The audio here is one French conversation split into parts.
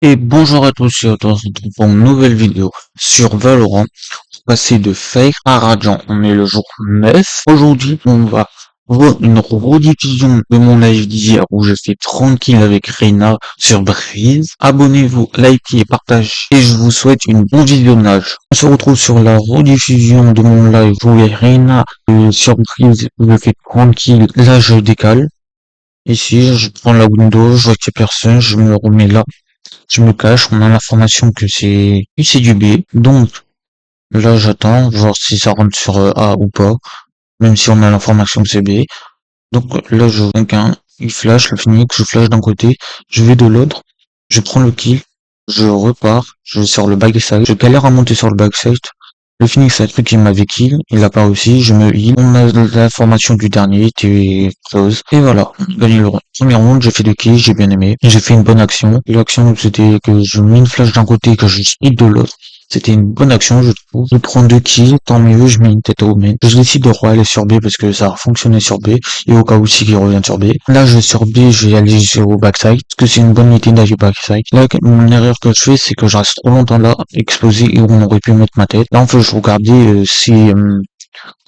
Et bonjour à tous et à tous, on se retrouve pour une nouvelle vidéo sur Valorant. Passer de fake à Radiant, on est le jour 9. Aujourd'hui, on va voir une rediffusion de mon live d'hier où je fais 30 kills avec Reyna sur Breeze. Abonnez-vous, likez, partagez et je vous souhaite une bon visionnage. On se retrouve sur la rediffusion de mon live où Reyna sur Breeze où je fais 30 kills. Là, je décale. Ici, je prends la window, je vois qu'il y a personne, je me remets là. Je me cache, on a l'information que c'est du B. Donc là j'attends, voir si ça rentre sur A ou pas, même si on a l'information que c'est B. Donc là je vois qu'un, il flash le Phoenix, je flash d'un côté, je vais de l'autre, je prends le kill, je repars, je vais sur le backside, je galère à monter sur le backside. Le Phoenix c'est un truc qui m'avait kill, il a pas réussi, je me heal, on a l'information du dernier, t'es close, et voilà, on a gagné le round. Première round, j'ai fait 2 kills, j'ai bien aimé, j'ai fait une bonne action. L'action c'était que je mets une flash d'un côté et que je split de l'autre. C'était une bonne action, je trouve. Je prends 2 kills, tant mieux, je mets une tête au main. Je décide de aller sur B parce que ça a fonctionné sur B, et au cas où si il revient sur B. Là, je vais sur B, je vais aller au backside, parce que c'est une bonne idée d'aller au backside. Là, mon erreur que je fais, c'est que je reste trop longtemps là, exposé, et où on aurait pu mettre ma tête. Là, en fait, je regardais si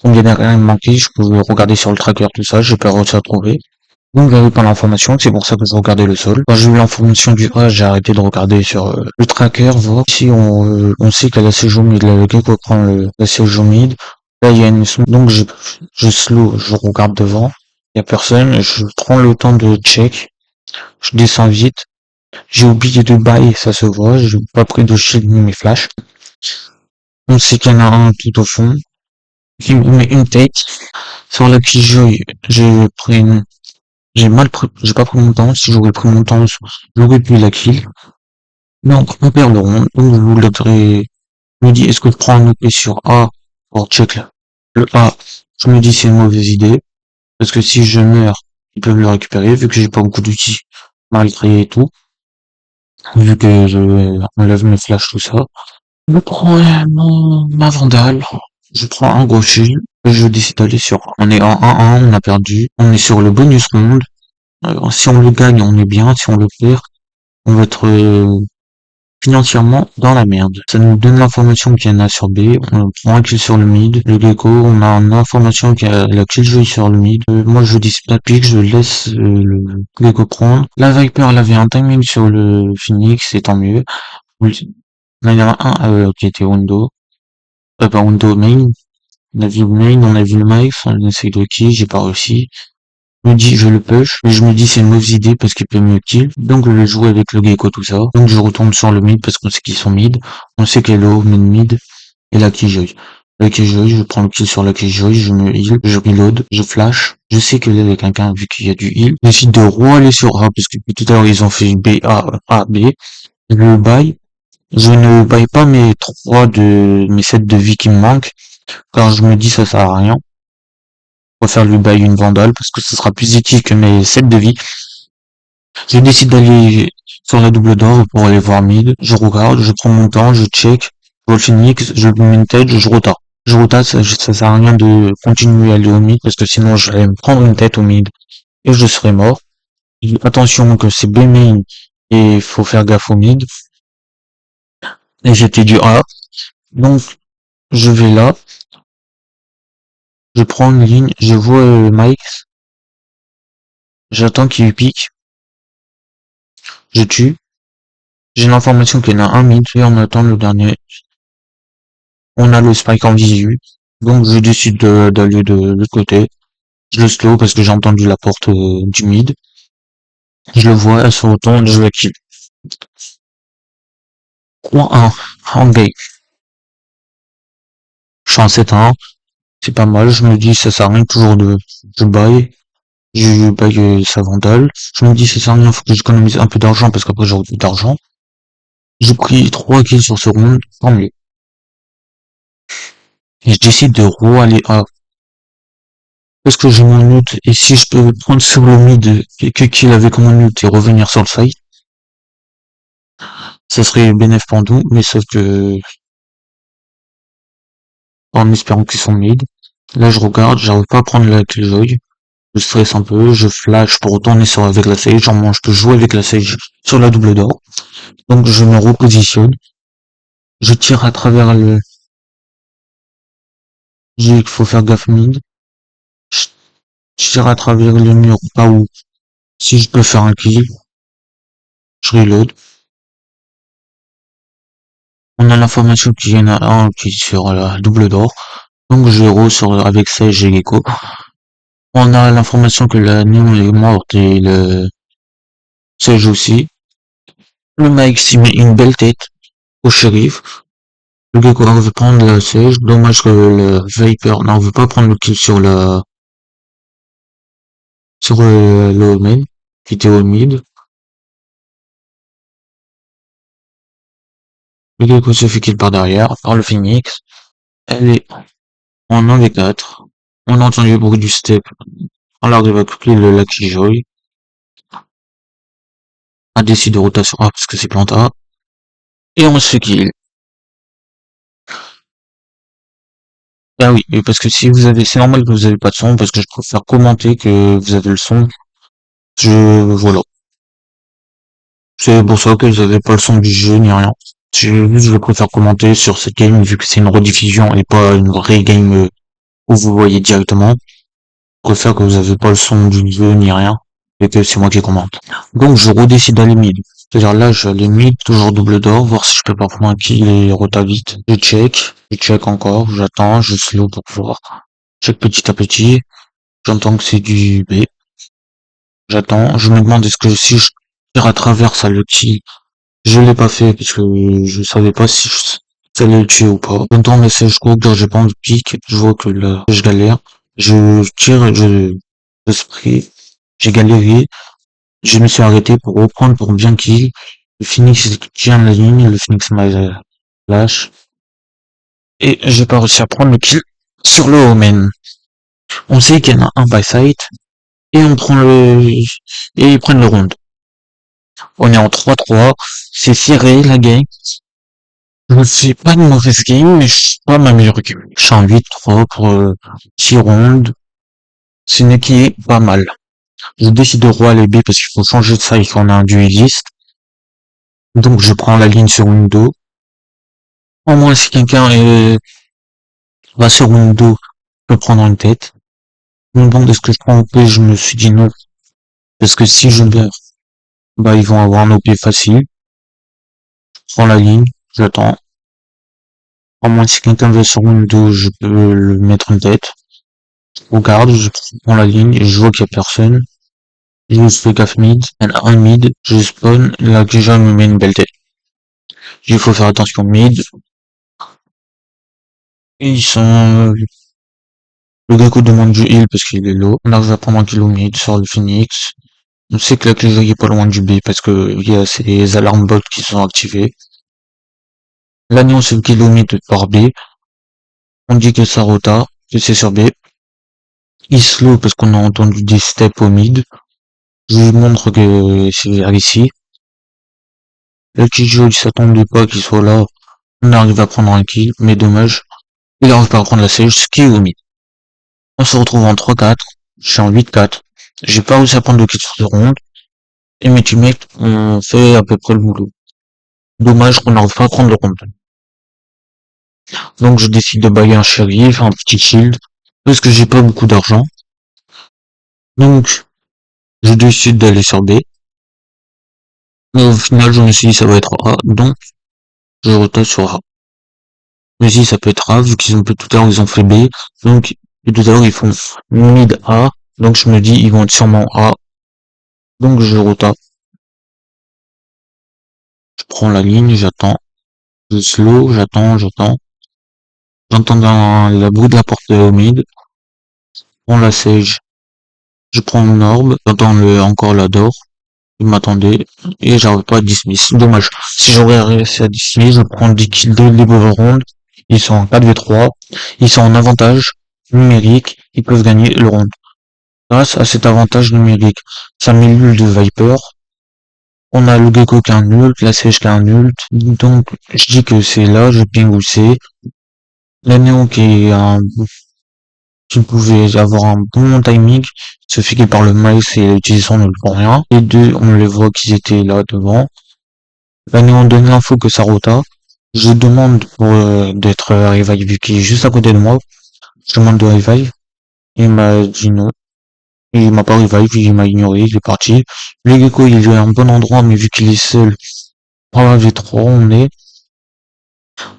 combien d'arrêts il me manquait, je pouvais regarder sur le tracker, tout ça, j'ai pas réussi à trouver. Donc j'avais pas l'information, c'est pour ça que je regardais le sol. Quand j'ai eu l'information du A, j'ai arrêté de regarder sur le tracker, voir si on sait qu'il y a la CJO mid, là, le gars qui prend la CJO mid. Là, il y a une donc je slow, je regarde devant, il y a personne, je prends le temps de check, je descends vite, j'ai oublié de buy, ça se voit, j'ai pas pris de shield ni mes flashs. On sait qu'il y en a un tout au fond, qui me met une tête, sur la Killjoy, j'ai pas pris mon temps, si j'aurais pris mon temps, j'aurais pu la kill. Donc, on perd le round, donc je vous laisserai, je me dis, est-ce que je prends un OP sur A pour check le A? Je me dis, c'est une mauvaise idée, parce que si je meurs, ils peuvent le récupérer, vu que j'ai pas beaucoup d'outils, malgré tout, vu que je enlève mes flashs, tout ça. Je prends ma vandale, je prends un gros shield, et je décide d'aller sur, on est en 1-1, on a perdu, on est sur le bonus round. Alors, si on le gagne, on est bien. Si on le perd, on va être financièrement dans la merde. Ça nous donne l'information qu'il y en a sur B. On prend un kill sur le mid. Le gecko, on a l'information qu'il y a la killjoy sur le mid. Moi, je dis pas pique, je laisse le gecko prendre. La Viper, elle avait un timing sur le Phoenix, c'est tant mieux. Oui. Là, il y en a un qui était Window. Pas Window, main. On a vu le main, on a vu le Max, on essaye de kill, j'ai pas réussi. Je me dis, je le push, mais je me dis, c'est une mauvaise idée parce qu'il peut me kill. Donc, je vais jouer avec le gecko, tout ça. Donc, je retourne sur le mid parce qu'on sait qu'ils sont mid. On sait qu'elle est low, mid, et la Killjoy. La Killjoy, je prends le kill sur la Killjoy, je me heal, je reload, je flash. Je sais que là, il y a quelqu'un, vu qu'il y a du heal. Je décide de aller sur A parce que tout à l'heure, ils ont fait B, A, B. Je le buy. Je ne buy pas mes 7 de vie qui me manquent, car je me dis, ça sert à rien. Je préfère lui buy une vandale parce que ce sera plus utile que mes 7 de vie. Je décide d'aller sur la double door pour aller voir mid. Je regarde, je prends mon temps, je check. Je vois le Phoenix, je mets une tête, je retarde. Je retarde, ça sert à rien de continuer à aller au mid parce que sinon je vais me prendre une tête au mid et je serai mort. Attention que c'est B main et il faut faire gaffe au mid. Et j'étais du A. Donc je vais là, je prends une ligne, je vois Mike, j'attends qu'il pique, je tue. J'ai l'information qu'il y en a un mid et on attend le dernier. On a le spike en visu, donc je décide d'aller de l'autre côté. Je le slow parce que j'ai entendu la porte du mid. Je le vois, elle se retourne, je la kill. 3-1 en game. Je suis en 7-1, c'est pas mal. Je me dis ça sert à rien toujours de je buy. Je buy sa vandale. Je me dis ça sert à rien, faut que j'économise un peu d'argent parce qu'après j'aurai plus d'argent. J'ai pris 3 kills sur ce round, tant mieux. Et je décide de aller à parce que j'ai mon ult et si je peux prendre sur le mid et que kill avec mon ult et revenir sur le site, ça serait bénéf pour nous, mais sauf que en espérant qu'ils sont mid. Là je regarde, j'arrive pas à prendre la Killjoy. je stresse un peu, je flash pour retourner sur avec la sage, genre je peux jouer avec la sage sur la double d'or. Donc je me repositionne, je tire à travers le, je dis qu'il faut faire gaffe mid, je tire à travers le mur au cas où, si je peux faire un kill, je reload. On a l'information qu'il y en a un qui est sur la double d'or, donc je héros sur, avec sage et gecko. On a l'information que la néon est morte et le sage aussi. Le mec s'y met une belle tête au shérif. Le gecko veut prendre la sage, dommage que le Viper n'en veut pas prendre le kill sur le main, qui était au mid. Le gecko se fait kill par derrière, par le Phoenix. Elle est en 1v4. On a entendu le bruit du step. On arrive à couper le Lucky Joy. On décide de rotation A parce que c'est planta. Et on se fait kill. Ah oui, et parce que si vous avez, c'est normal que vous avez pas de son, parce que je préfère commenter que vous avez le son. Voilà. C'est pour ça que vous avez pas le son du jeu ni rien. Je préfère commenter sur cette game vu que c'est une rediffusion et pas une vraie game où vous voyez directement. Je préfère que vous avez pas le son du jeu ni rien et que c'est moi qui commente. Donc je redécide d'aller mid. C'est-à-dire là je vais mid, toujours double d'or, voir si je peux pas prendre un kill et rota vite. Je check encore, j'attends, je slow pour voir. Check petit à petit. J'entends que c'est du B. J'attends, je me demande est-ce que si je tire à travers ça le kill. Je l'ai pas fait parce que je savais pas si ça allait le tuer ou pas. J'entends un message court, j'ai pas de pique, je vois que là, je galère. Je tire, je spray, j'ai galéré, je me suis arrêté pour reprendre pour bien kill. Le Phoenix tient la ligne, le Phoenix m'a lâche. Et j'ai pas réussi à prendre le kill sur le Omen. On sait qu'il y en a un by site, et on prend et ils prennent le round. On est en 3-3, c'est serré la game. Je fais pas une mauvaise game, mais je suis pas ma meilleure game. Je suis en 8-3 pour 6 rounds. C'est une qui est pas mal. Je décide de roi les B parce qu'il faut changer de side quand on a un dueliste. Donc je prends la ligne sur window. Au moins si quelqu'un va sur window, je peux prendre une tête. Je me demande est-ce que je prends OP, je me suis dit non. Parce que si je meurs, bah ils vont avoir un OP facile. Je prends la ligne, j'attends. Au moins si quelqu'un va sur window, je peux le mettre une tête. Je regarde, je prends la ligne, et je vois qu'il y a personne. Je fais gaffe mid, il y en a un mid, je spawn, là déjà il me met une belle tête. Il faut faire attention mid. Et ils sont... Le Gecko demande du heal parce qu'il est low. On arrive à prendre un kilo mid sur le Phoenix. On sait que la clé est pas loin du B parce que il y a ces alarmes bots qui sont activées. L'agneau c'est le kilo mid par B. On dit que ça rota, que c'est sur B. Il slow parce qu'on a entendu des steps au mid. Je lui montre que c'est vers ici. Le petit jeu il s'attendait pas qu'il soit là. On arrive à prendre un kill, mais dommage. Il arrive pas à prendre la sage, ce qui est au mid. On se retrouve en 3-4. Je suis en 8-4. J'ai pas réussi à prendre de kill sur ce round. Et mes teammates ont fait à peu près le boulot. Dommage qu'on n'arrive pas à prendre le round. Donc je décide de bailler un shérif, un petit shield. Parce que j'ai pas beaucoup d'argent. Donc je décide d'aller sur B. Mais au final je me suis dit ça va être A. Donc je retape sur A. Mais si ça peut être A, vu qu'ils ont tout à l'heure ils ont fait B. Donc et tout à l'heure ils font mid A. Donc je me dis ils vont être sûrement A. Donc je retape. Je prends la ligne, j'attends. Je slow, j'attends. J'entends dans la bruit de la porte au mid. Je prends la sage. Je prends mon orbe. J'entends encore la d'or. Il m'attendait. Et j'arrive pas à dismiss. Dommage. Si j'aurais réussi à dismiss, je prends 10 kills dès les rounds. Ils sont en 4v3. Ils sont en avantage numérique. Ils peuvent gagner le round. Grâce à cet avantage numérique, ça met l'ul de Viper. On a le Gecko qui a un ult, la Sage qui a un ult. Donc, je dis que c'est là, je ping où c'est. La Néon qui est un qui pouvait avoir un bon timing, se fait qu'il par le maïs et l'utilisation ne le pour rien. Les deux, on les voit qu'ils étaient là devant. Là, nous on donne l'info que ça rota. Je demande pour d'être revive vu qu'il est juste à côté de moi. Je demande de revive. Il m'a dit non. Il m'a pas revive, il m'a ignoré, il est parti. Le gecko, il est à un bon endroit, mais vu qu'il est seul, par la V3,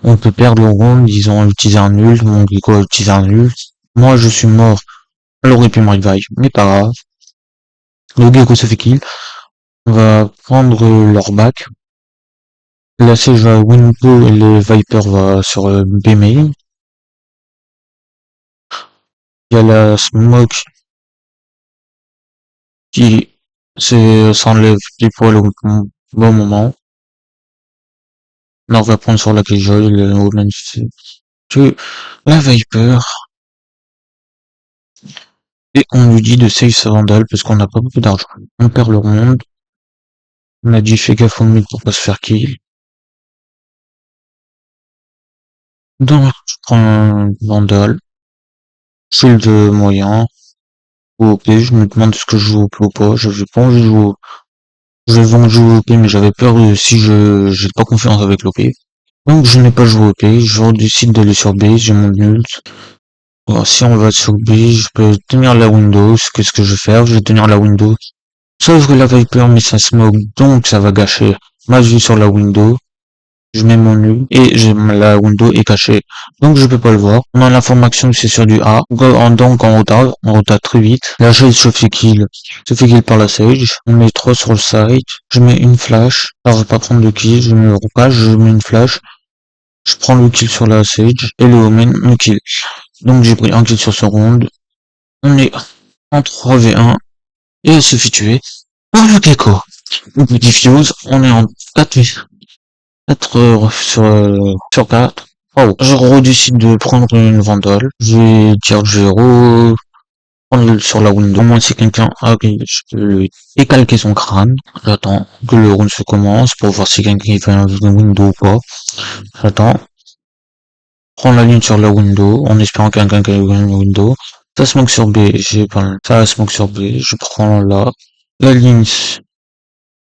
on peut perdre le round, ils ont utilisé un nul, mon gecko a utilisé un nul. Moi, je suis mort. Elle aurait pu me revive, mais pas grave. Le gecko se fait kill. On va prendre leur back. La Sage va window et le Viper va sur B main. Il y a la smoke qui s'enlève pile poil au bon moment. Là, on va prendre sur la Killjoy, le Omen que la Viper. Et on lui dit de save sa Vandal parce qu'on n'a pas beaucoup d'argent. On perd le round. On a dit fais gaffe au mid pour pas se faire kill. Donc, je prends un Vandal. Shield moyen. Ou OP, je me demande ce que je joue OP ou pas. J'avais pas envie de jouer. Je vais jouer OP, mais j'avais peur si j'ai pas confiance avec l'OP. Donc je n'ai pas joué OP, je décide d'aller sur B, j'ai mon ult. Alors, si on va sur B, je peux tenir la window, qu'est-ce que je vais faire? Je vais tenir la window. Sauf que la Viper met sa smoke, donc ça va gâcher ma vue sur la window. Je mets mon nul et la window est cachée. Donc je peux pas le voir. On a l'information que c'est sur du A. Donc on rota très vite. La chaise se fait kill. Se fait kill par la Sage. On met 3 sur le site. Je mets une flash. Alors je vais pas prendre de kill. Je me recache. Je mets une flash. Je prends le kill sur la Sage. Et le Omen me kill. Donc j'ai pris un kill sur ce round. On est en 3v1. Et elle se fait tuer par le gecko. Le petit fuse. On est en 4v1. 4 heures sur 4. Oh, je redécide de prendre une Vandal. Je vais dire que je vais prendre sur la window. Au moins si quelqu'un a, je peux lui décalquer son crâne. J'attends que le round se commence pour voir si quelqu'un fait une window ou pas. J'attends. Prends la ligne sur la window en espérant que quelqu'un ait une window. Ça smoke sur B, j'ai pas ça smoke sur B, je prends là. La ligne,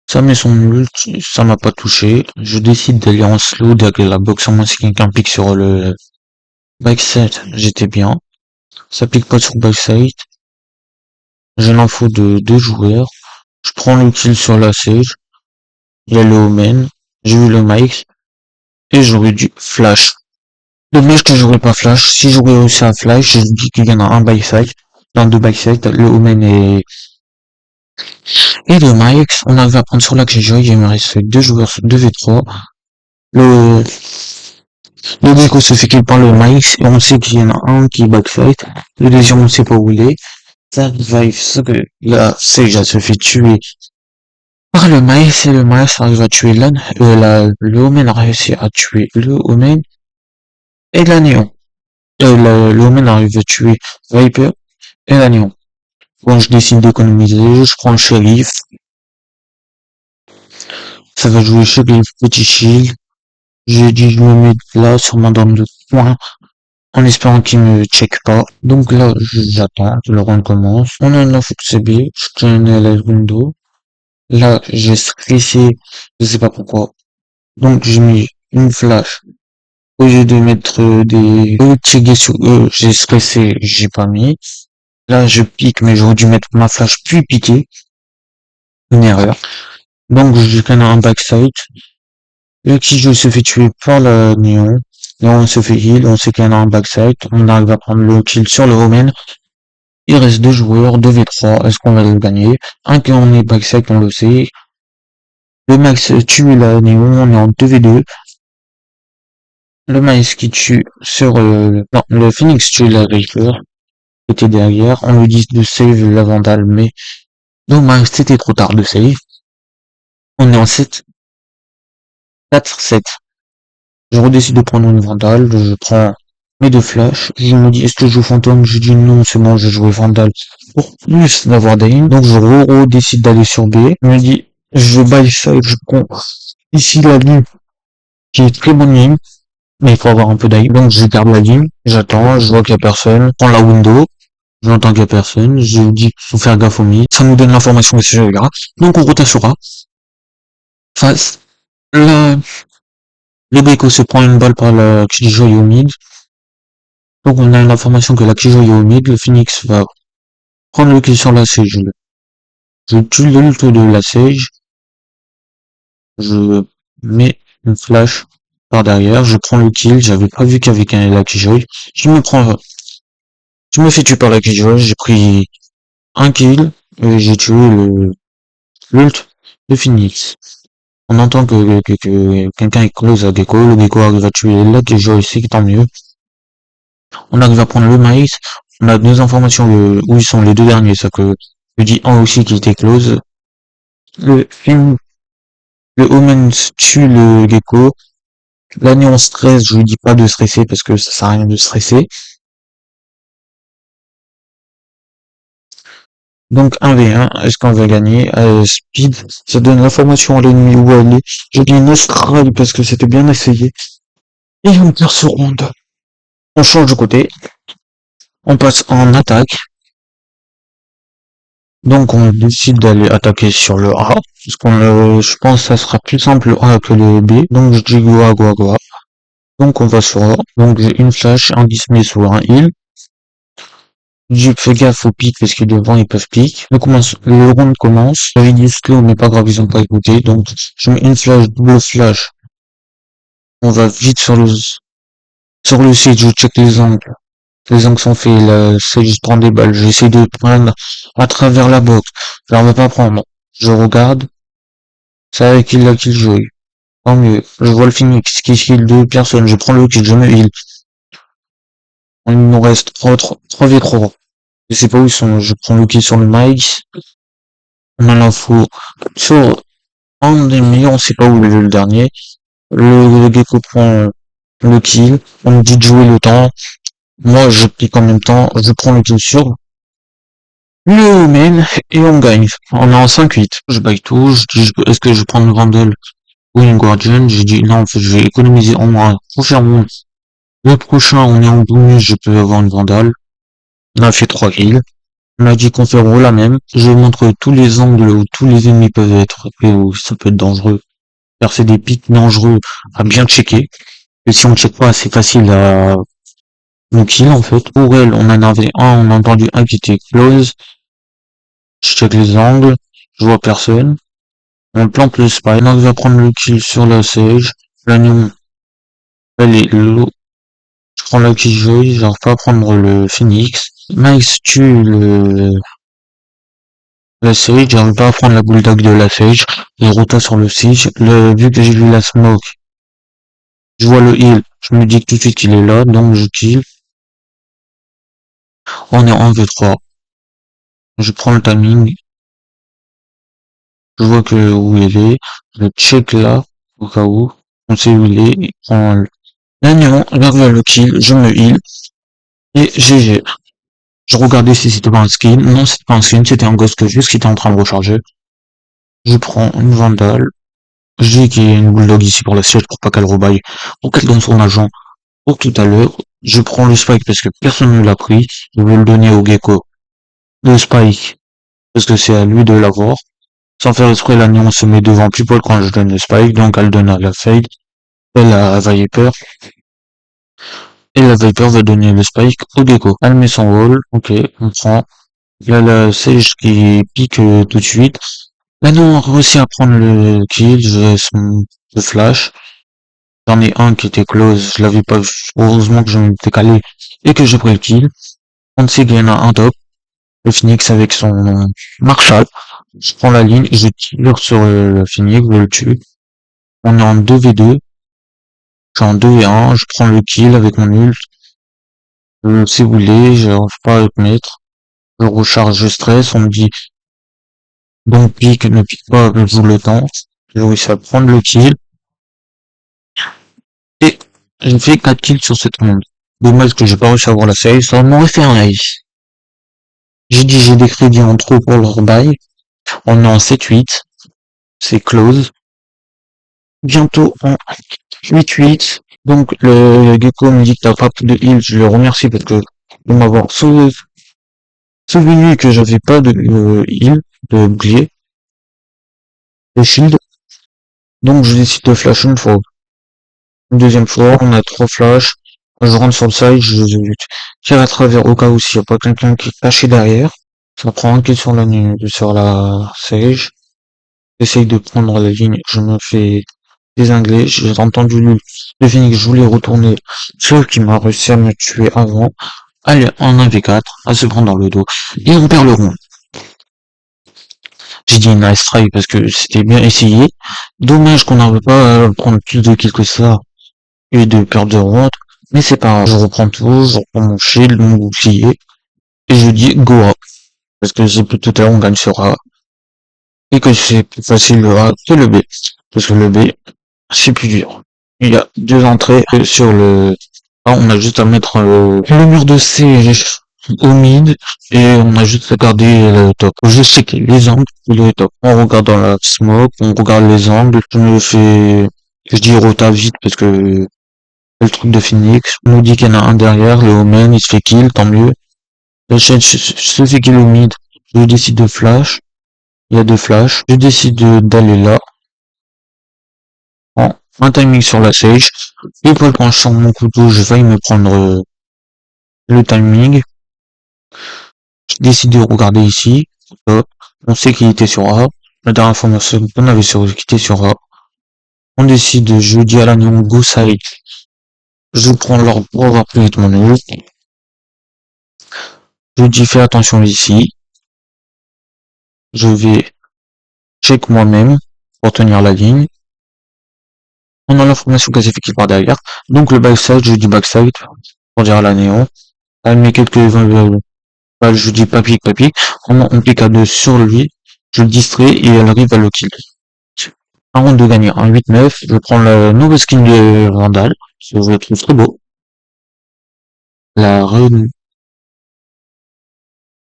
ça met son ult, ça m'a pas touché. Je décide d'aller en slow derrière la box, au moins si quelqu'un pique sur le backside, j'étais bien. Ça pique pas sur backside. J'ai l'info de deux joueurs. Je prends le kill sur la Sage. Il y a le Omen. J'ai eu le Mike. Et j'aurais dû flash. Dommage que j'aurais pas flash. Si j'aurais réussi à flash, je dis qu'il y en a un backside. Dans deux backside, le Omen et le Mike. On arrive à prendre sur la Killjoy. Il me reste deux joueurs, 2v3. Le gecko se fait kill par le Mike. Et on sait qu'il y en a un qui est backside. Le deuxième, on sait pas où il est. Ça va, ce que la Sage se fait tuer par le Maïs et le Maïs arrive à tuer le Omen a réussi à tuer le Omen et la Néon. Le Omen arrive à tuer Viper et la Néon. Bon, je décide d'économiser, je prends le shérif. Ça va jouer shérif, petit shield. J'ai dit je me mets là sur ma dame de points en espérant qu'il me check pas. Donc là, j'attends que le round commence. On a une info de CB, je connais la window. Là, j'ai stressé, je sais pas pourquoi. Donc j'ai mis une flash. Au lieu de mettre des checker sur eux, j'ai stressé, j'ai pas mis. Là je pique, mais j'aurais dû mettre ma flash puis piquer. Une erreur. Donc j'ai quand même un backside. Le Killjoy se fait tuer par la Néon. Là on se fait heal, on sait qu'il y en a un backside. On arrive à prendre le kill sur le Omen. Il reste deux joueurs, 2v3. Est-ce qu'on va le gagner? Un qui en est backside, on le sait. Le Max tue la Néon, on est en 2v2. Le Maïs qui tue sur non, le Phoenix tue la Reaper, qui était derrière. On lui dit de save la Vandale, mais dommage, c'était trop tard de save. On est en 7. 4-7. Je redécide de prendre une Vandale, je prends mes deux flashs. Je me dis, est-ce que je joue fantôme? Je dis non, c'est bon, je jouer Vandale pour plus d'avoir d'aim. Donc je redécide d'aller sur B. Je me dis, je buy side, je prends ici la ligne, qui est très bonne ligne. Mais il faut avoir un peu d'aim. Donc je garde la ligne, j'attends, je vois qu'il y a personne, je prends la window, J'entends qu'il y a personne, je dis faut faire gaffe au mid, ça nous donne l'information que c'est le gars, donc on rotate sur A, face, là, le Gecko se prend une balle par la Killjoy au mid, donc on a l'information que la Killjoy est au mid, le Phoenix va prendre le kill sur la Sage, je tue l'ult de la Sage, je mets une flash par derrière, je prends le kill, j'avais pas vu qu'avec la Killjoy, je me fais tuer par la Killjoy, j'ai pris un kill, et j'ai tué l'ult de Phoenix. On entend que quelqu'un est close à Gecko, le Gecko arrive à tuer la Killjoy, c'est tant mieux. On arrive à prendre le maïs, on a deux informations où ils sont les deux derniers, ça que je dis un aussi qui était close. Le film, le Omen tue le Gecko, la Néon stress, je lui dis pas de stresser parce que ça sert à rien de stresser. Donc 1v1, est-ce qu'on va gagner? Speed, ça donne l'information à l'ennemi où elle est. Je dis une Austral parce que c'était bien essayé. Et on perd ce round. On change de côté, on passe en attaque. Donc on décide d'aller attaquer sur le A, parce je pense que ça sera plus simple le A que le B. Donc je dis go A, go A, go A. Donc on va sur A. Donc j'ai une flash, un dismiss ou un heal. Je fais gaffe au pic parce que devant ils peuvent pique. Le round commence. J'avais dit slow mais pas grave, ils ont pas écouté. Donc je mets une flash, double flash. On va vite sur le site, je check les angles. Les angles sont faits, là, c'est juste prendre des balles. J'essaie de prendre à travers la box. Je ne veux pas prendre. Je regarde. C'est avec il là qu'il joue. Tant mieux. Je vois le Phoenix qui kill deux personnes. Je prends le kill, je me heal. Il nous reste 3 v 3. Je sais pas où ils sont. Je prends le kill sur le mic. On a l'info sur un des meilleurs. On sait pas où est le dernier. Le Gecko prend le kill. On me dit de jouer le temps. Moi, je clique en même temps. Je prends le kill sur le main et on gagne. On est en 5-8. Je baille tout. Je dis, est-ce que je prends une Vandal ou une Guardian? J'ai dit, non, en fait, je vais économiser en moins. Prochain round. Le prochain, on est en bonus, je peux avoir une Vandal. On a fait 3 kills. On a dit qu'on fait la même. Je montre tous les angles où tous les ennemis peuvent être et où ça peut être dangereux. Faire c'est des pics dangereux à bien checker. Et si on check pas, c'est facile à nous kill, en fait. Pour elle, on en avait un, on a entendu un qui était close. Je check les angles. Je vois personne. On plante le spy. On arrive à prendre le kill sur la Sage. L'anion, elle est low. Je prends la Killjoy, j'arrive pas à prendre le Phoenix. Max tue la Sage, j'arrive pas à prendre la bulldog de la Sage. Il rota sur le Siege. Vu que j'ai vu la smoke, je vois le heal. Je me dis que tout de suite qu'il est là, donc je kill. On est en 1v3. Je prends le timing. Je vois que où il est. Je check là, au cas où. On sait où il est. Il prend l'agneau, j'arrive à le kill, je me heal. Et GG. Je regardais si c'était pas un skin. Non, c'était pas un skin, c'était un ghost que juste qui était en train de recharger. Je prends une Vandal. Je dis qu'il y a une bulldog ici pour la siège pour pas qu'elle rebaille. Pour qu'elle donne son agent. Pour tout à l'heure. Je prends le spike parce que personne ne l'a pris. Je vais le donner au gecko. Le spike. Parce que c'est à lui de l'avoir. Sans faire exprès, l'agneau se met devant plus poil quand je donne le spike. Donc elle donne à la fade. Elle a Viper. Et la Viper va donner le spike au gecko. Elle met son wall. Ok, on prend. Il y a la Sage qui pique tout de suite. Là, nous, on réussit à prendre le kill, je laisse le flash. J'en ai un qui était close, je l'avais pas vu. Heureusement que je m'étais calé et que j'ai pris le kill. On sait qu'il y en a un top. Le Phoenix avec son Marshall. Je prends la ligne, je tire sur le Phoenix, je le tue. On est en 2v2. Je suis en 2v1, je prends le kill avec mon ult. Je sais où il est, j'arrive pas à le mettre. Je recharge, je stress, on me dit donc pique, ne pique pas, je joue le temps. J'ai réussi à prendre le kill. Et j'ai fait 4 kills sur cette ronde. Dommage que j'ai pas réussi à avoir la save, ça m'aurait fait un ace. J'ai dit j'ai des crédits en trop pour leur bail. On est en 7-8. C'est close. Bientôt en 8-8. Donc le gecko me dit que t'as pas de heal, je le remercie parce que de m'avoir sauvé Souvenu que j'avais pas de heal, de bouclier, de shield, donc je décide de flash une fois. Une deuxième fois, on a trois flashs. Je rentre sur le side, je tire à travers au cas où s'il n'y a pas quelqu'un qui est caché derrière. Ça prend un kill sur la Sage. J'essaye de prendre la ligne, je me fais désingler. J'ai entendu le Phoenix, je voulais retourner. Sauf qu'il m'a réussi à me tuer avant. Allez, en 1v4, à se prendre dans le dos. Et on perd le round. J'ai dit nice try parce que c'était bien essayé. Dommage qu'on n'arrive pas à prendre plus de kills que ça et de perdre de round. Mais c'est pas grave, je reprends tout, je reprends mon shield, mon bouclier. Et je dis go A. Parce que j'ai plus tout à l'heure on gagne sur A. Et que c'est plus facile le A que le B. Parce que le B, c'est plus dur. Il y a deux entrées sur le A, on a juste à mettre le mur de C au mid et on a juste à garder le top. Je sais que les angles, le top. On regarde dans la smoke, on regarde les angles, je dis rota vite parce que le truc de Phoenix, on nous dit qu'il y en a un derrière, le Omen, il se fait kill, tant mieux. La chaîne se fait kill au mid, je décide de flash, il y a deux flashs, je décide d'aller là, en un timing sur la Sage, et puis quand je sors mon couteau, je vais me prendre le timing, je décide de regarder ici, hop, on sait qu'il était sur A, la dernière information qu'on avait sur qu'il était sur A, on décide, je dis à la néon go side, je prends l'ordre pour avoir plus vite mon ult, je dis fais attention ici, je vais check moi-même pour tenir la ligne, on a l'information qu'elle s'est fait kill par derrière, donc le backside, je dis backside, pour dire à la néon, elle met quelques balles, je dis pas pique, on pique à deux sur lui, je le distrais et elle arrive à le kill. Un round de gagner, un 8-9, je prends le nouveau skin de Vandal, je le trouve très beau. La rune,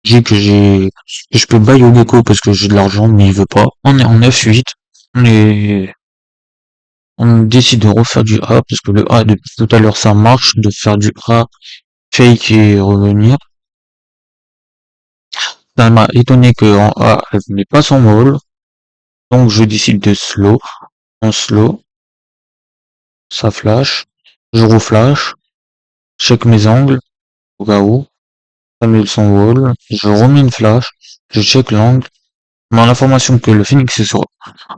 que je peux bailler au gecko parce que j'ai de l'argent, mais il veut pas. On est en 9-8, on décide de refaire du A, parce que le A, depuis tout à l'heure, ça marche, de faire du A, fake et revenir. Ça m'a étonné que en A, elle met pas son wall, donc je décide de slow, on slow, ça flash, je reflash, check mes angles, au cas où, ça met son wall, je remets une flash, je check l'angle, on a l'information que le Phoenix est sur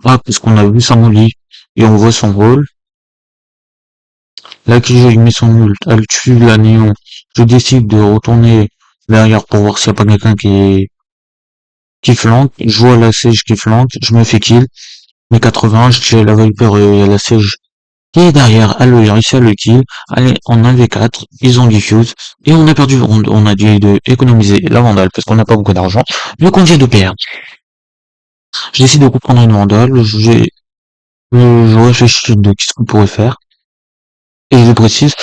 A, puisqu'on a vu son molly, et on voit son wall, là qui il met son ult, elle tue la néon, je décide de retourner derrière pour voir s'il n'y a pas quelqu'un qui flanque, je vois la Sage qui flanque, je me fais kill, mes 80, je kill la Viper et la Sage qui est derrière, elle a réussi à le kill, allez, en 1v4, ils ont diffuse, et on a perdu, on a dû économiser la Vandale parce qu'on n'a pas beaucoup d'argent, le qu'on vient de perdre. Je décide de reprendre une Vandale, je réfléchis de ce qu'on pourrait faire, et je précise,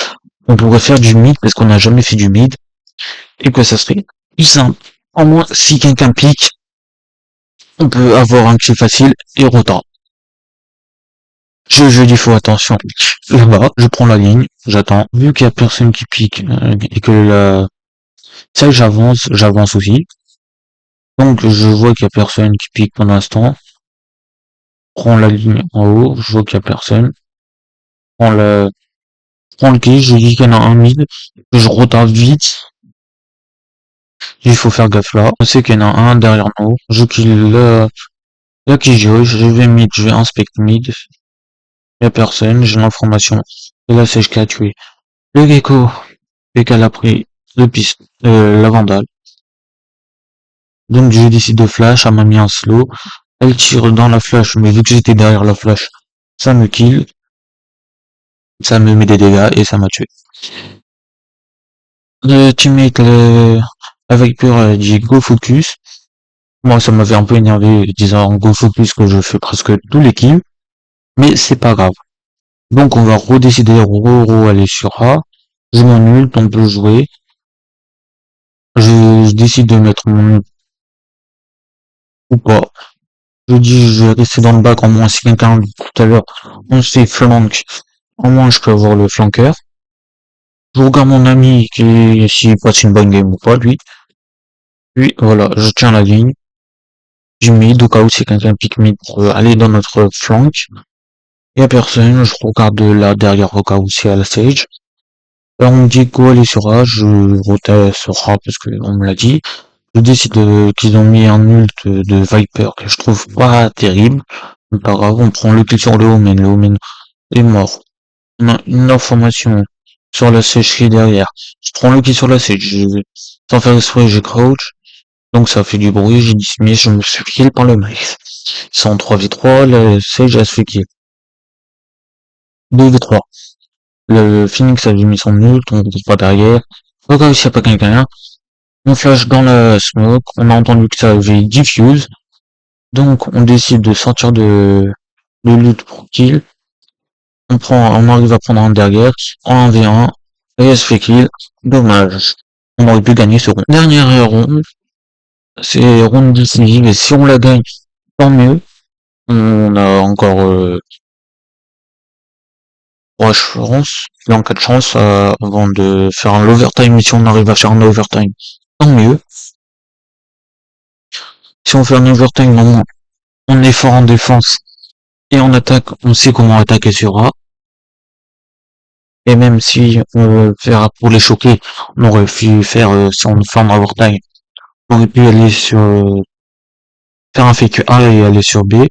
on pourrait faire du mid parce qu'on n'a jamais fait du mid, et que ça serait plus simple. En moins, si quelqu'un pique, on peut avoir un kill facile et retard. Je dis faut attention. Là-bas, je prends la ligne, j'attends. Vu qu'il y a personne qui pique et que ça j'avance aussi. Donc je vois qu'il y a personne qui pique pour l'instant. Prends la ligne en haut, je vois qu'il y a personne. Prends le prends le kill, je dis qu'il y en a un mid, je retarde vite. Il faut faire gaffe là. Je sais qu'il y en a un derrière nous. Je kill là qui joue, je vais mid, je vais inspect mid. Il y a personne, j'ai l'information. Et là c'est qui a tué. Le gecko, dès qu'elle a pris le piste, la vandale. Donc je décide de flash, elle m'a mis un slow. Elle tire dans la flash, mais vu que j'étais derrière la flash, ça me kill. Ça me met des dégâts et ça m'a tué. Le teammate, la Viper a dit go focus. Moi ça m'avait un peu énervé disant go focus que je fais presque tous les kills. Mais c'est pas grave. Donc on va redécider aller sur A. Je m'ennule, on peut jouer. Je décide de mettre mon ou pas. Je dis je vais rester dans le bac en moins si quelqu'un tout à l'heure on se fait flank. Au moins je peux avoir le flanqueur. Je regarde mon ami qui s'il passe une bonne game ou pas lui. Puis voilà, je tiens la ligne du mid au cas où c'est quelqu'un pique mid pour aller dans notre flank. Y a personne, je regarde là derrière au cas où c'est à la stage. Là, on me dit go aller sur A, je rotais sur A parce que on me l'a dit. Je décide qu'ils ont mis un ult de Viper que je trouve pas terrible. Mais pas grave, on prend le kill sur le Omen est mort. On a une information sur la sage qui est derrière. Je prends le kill sur la sage, sans faire exprès, j'ai crouch. Donc ça fait du bruit, j'ai dismiss, je me suis kill par le mec. C'est en 3v3, le sage a se fait kill. 2v3. Le Phoenix a mis son ult, on ne pas derrière. Regarde s'il n'y a pas quelqu'un. On flash dans la smoke, on a entendu que ça avait diffuse. Donc on décide de sortir de lutte pour kill. On arrive à prendre un derrière, en 1v1, et elle se fait kill. Dommage. On aurait pu gagner ce round. Dernière round, c'est round décisive, et si on la gagne, tant mieux. On a encore 3 chances, en 4 chances avant de faire un overtime, et si on arrive à faire un overtime, tant mieux. Si on fait un overtime, non, on est fort en défense, et en attaque, on sait comment attaquer sur A. Et même si on veut faire pour les choquer, on aurait pu faire, si on fait un overtime, on aurait pu aller sur, faire un fake A et aller sur B.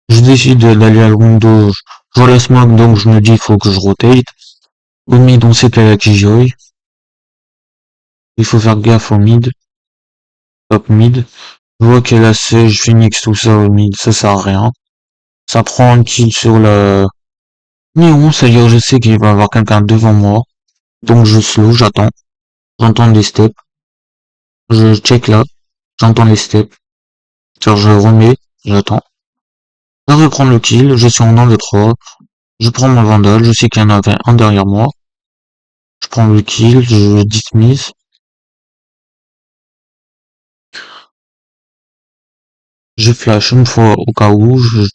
Je décide d'aller à Londo, je vois la smoke, donc je me dis il faut que je rotate. Au mid, on sait qu'elle a Killjoy. Il faut faire gaffe au mid, top mid. Je vois qu'elle a Sage, Phoenix, tout ça au mid, ça sert à rien. Ça prend un kill sur la Néon, c'est-à-dire je sais qu'il va y avoir quelqu'un devant moi. Donc je slow, j'attends. J'entends des steps. Je check là. J'entends les steps. Alors je remets, j'attends. Je reprends le kill, je suis en 1v3. Je prends mon vandal, je sais qu'il y en avait un derrière moi. Je prends le kill, je dismiss. Je flash une fois au cas où, je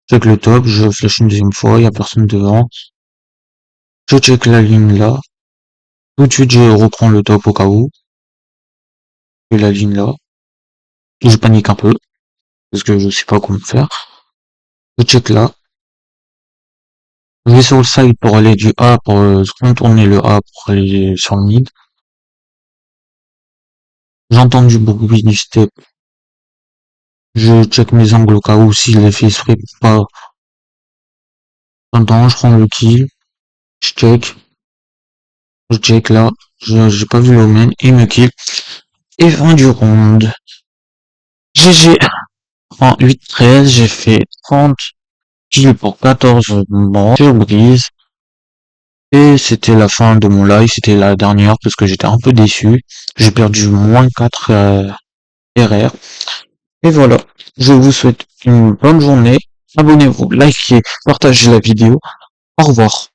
check le top, je flash une deuxième fois, il n'y a personne devant. Je check la ligne là. Tout de suite je reprends le top au cas où. Et la ligne là. Je panique un peu, parce que je sais pas comment faire. Je check là. Je vais sur le side pour aller du A, pour contourner le A pour aller sur le mid. J'entends du bruit du step. Je check mes angles au cas où s'il est fait exprès pour pas. J'entends, je prends le kill. Je check. Je check là. J'ai pas vu l'omen. Il me kill. Et fin du round. GG. En 8-13, j'ai fait 30 kills pour 14 morts sur Breeze. Et c'était la fin de mon live. C'était la dernière parce que j'étais un peu déçu. J'ai perdu moins 4 RR. Et voilà. Je vous souhaite une bonne journée. Abonnez-vous, likez, partagez la vidéo. Au revoir.